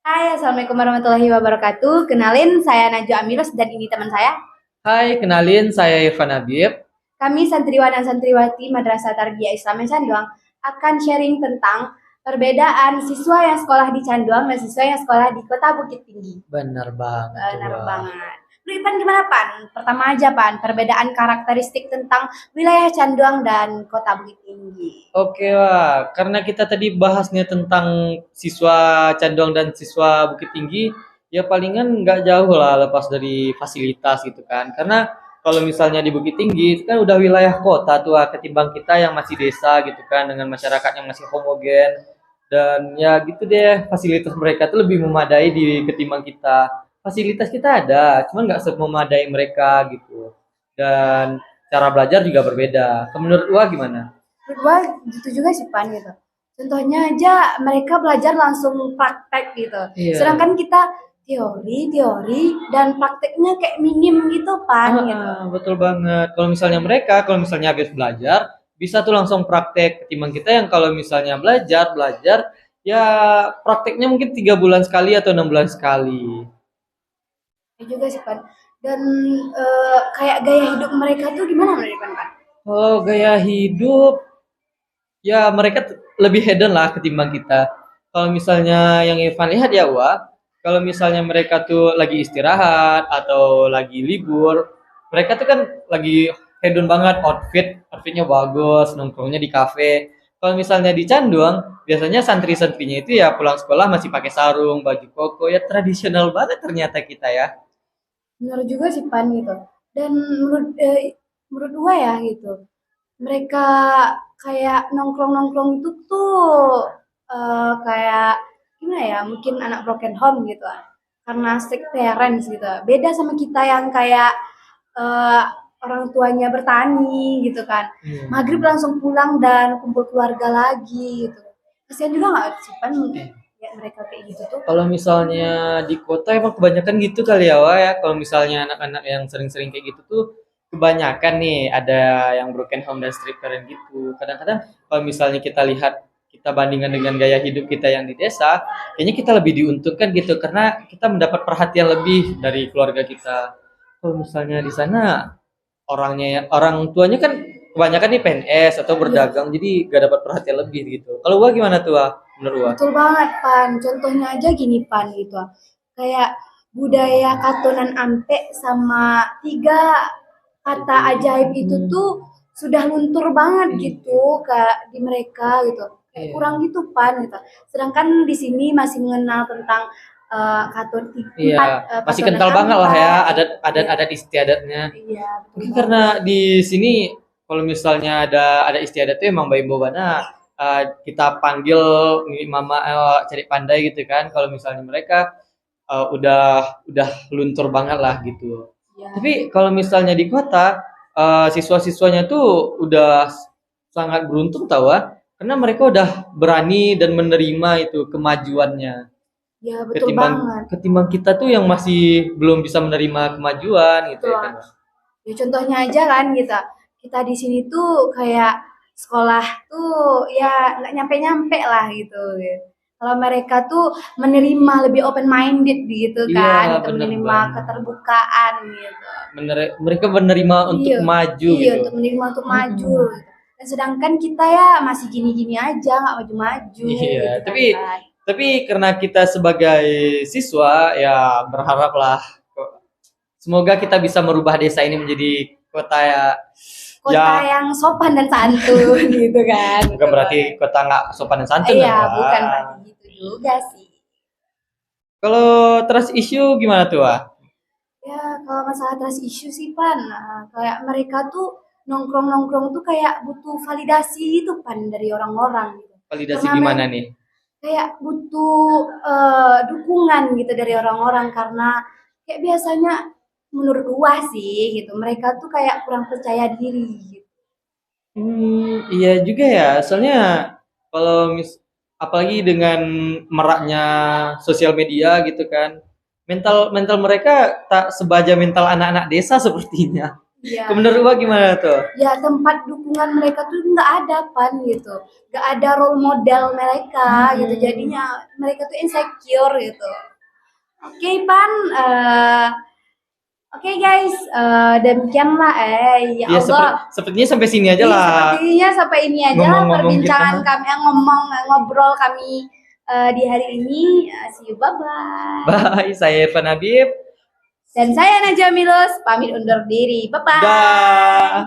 Hai, Assalamualaikum warahmatullahi wabarakatuh. Kenalin, saya Najwa Amiros dan ini teman saya. Hai, kenalin saya Irfan Habib. Kami santriwan dan santriwati Madrasah Tarbiyah Islam Canduang akan sharing tentang perbedaan siswa yang sekolah di Canduang dan siswa yang sekolah di Kota Bukit Tinggi. Benar banget tuh, Benar Wak. banget. Menurut Pan gimana Pan? Pertama aja Pan, perbedaan karakteristik tentang wilayah Canduang dan Kota Bukit Tinggi. Oke, Wak. Karena kita tadi bahasnya tentang siswa Canduang dan siswa Bukit Tinggi, ya palingan nggak jauh lah lepas dari fasilitas gitu kan. Karena kalau misalnya di Bukit Tinggi itu kan udah wilayah kota tuh, Wak, ketimbang kita yang masih desa gitu kan dengan masyarakat yang masih homogen dan ya gitu deh, fasilitas mereka tuh lebih memadai di ketimbang kita. Fasilitas kita ada, cuman nggak memadai mereka gitu. Dan cara belajar juga berbeda. Menurut Wak gimana? Menurut gua gitu juga sih Pan gitu. Contohnya aja mereka belajar langsung praktek gitu. Iya. Sedangkan kita teori dan prakteknya kayak minim gitu Pan gitu. Betul banget. Kalau misalnya habis belajar, bisa tuh langsung praktek. Ketimbang kita yang kalau misalnya belajar, ya prakteknya mungkin 3 bulan sekali atau 6 bulan sekali. Ya juga sih Pan. Dan kayak gaya hidup mereka tuh gimana menurut Pan? Oh, gaya hidup, ya mereka lebih hedon lah ketimbang kita. Kalau misalnya yang Irfan lihat ya, Wak, kalau misalnya mereka tuh lagi istirahat atau lagi libur, mereka tuh kan lagi hedon banget, outfitnya bagus, nongkrongnya di kafe. Kalau misalnya di Canduang, biasanya santri-santrinya itu ya pulang sekolah masih pakai sarung, baju koko, ya tradisional banget ternyata kita ya. Benar juga sih Pan gitu. Dan menurut gua ya gitu. Mereka kayak nongkrong-nongkrong itu tuh kayak gimana ya? Mungkin anak broken home gitu. Karena strict parents gitu. Beda sama kita yang kayak eh, orang tuanya bertani gitu kan. Iya. Maghrib langsung pulang dan kumpul keluarga lagi gitu. Kasihan juga nggak sih Pan ya mereka kayak gitu tuh? Kalau misalnya di kota emang kebanyakan gitu kali ya, Wak, ya. Kalau misalnya anak-anak yang sering-sering kayak gitu tuh kebanyakan nih ada yang broken home dan strict parent gitu. Kadang-kadang kalau misalnya kita lihat kita bandingkan dengan gaya hidup kita yang di desa, kayaknya kita lebih diuntungkan gitu karena kita mendapat perhatian lebih dari keluarga kita. Kalau misalnya di sana orang tuanya kan kebanyakan nih PNS atau Iya, berdagang jadi gak dapat perhatian lebih gitu. Kalau Wak gimana tuh, Wak? Menurut Wak? betul banget, Pan. Contohnya aja gini, Pan, gitu. Kayak budaya katonan ampe sama tiga kata ajaib itu tuh sudah luntur banget gitu kak di mereka gitu. Kayak Iya. kurang gitu, Pan, gitu. Sedangkan di sini masih mengenal tentang katon Iya, empat masih katonan kental banget lah ya ampat. adat-adat Iya, adat istiadatnya. iya, betul Mungkin karena banget. di sini kalau misalnya ada istiadat itu emang Bayi Bobana kita panggil mama cari pandai gitu kan. Kalau misalnya mereka udah luntur banget lah gitu. Iya, Tapi kalau misalnya di kota siswa-siswanya tuh udah sangat beruntung tahu karena mereka udah berani dan menerima itu kemajuannya iya betul ketimbang banget. ketimbang kita tuh yang masih belum bisa menerima kemajuan gitu ya Betul. kan. Ya contohnya aja kan kita di sini tuh kayak sekolah tuh ya nggak nyampe-nyampe lah gitu. Kalau mereka tuh menerima lebih open minded gitu Iya, kan, gitu, bener menerima banget. keterbukaan gitu. Mereka menerima untuk Iya, maju iya gitu. untuk menerima untuk maju. Mm-mm. Gitu. Dan sedangkan kita ya masih gini-gini aja, nggak maju-maju gitu Iya, kan, tapi Pan. tapi karena kita sebagai siswa ya berharaplah semoga kita bisa merubah desa ini menjadi kota ya, ya Kota yang sopan dan santun gitu kan. bukan Betul berarti banget. kota nggak sopan dan santun ya, Iya, bukan berarti Wak. gitu juga sih. Kalau trust issue gimana tuh, Wak? Ya, kalau masalah trust issue sih, Pan, kayak mereka tuh nongkrong-nongkrong tuh kayak butuh validasi itu, Pan, dari orang-orang gitu. Validasi Karena gimana nih? kayak butuh dukungan gitu dari orang-orang karena kayak biasanya menurut gua sih gitu, mereka tuh kayak kurang percaya diri gitu. Iya juga ya. Soalnya kalau apalagi dengan meraknya sosial media gitu kan, mental mental mereka tak sebaja mental anak-anak desa sepertinya. Iya. Menurut Wak gimana tuh? Ya tempat dukungan mereka tuh nggak ada pan gitu, nggak ada role model mereka gitu, jadinya mereka tuh insecure gitu. Oke pan, oke guys, demikianlah ya Ya Allah. sepertinya sampai sini aja Iya, lah sepertinya sampai ini aja lah ngomong-ngomong perbincangan kita. kami, ngobrol kami di hari ini. See you, bye bye. Bye, saya Irfan Habib. Dan saya Najwa Milus, pamit undur diri. Bye bye. Dah.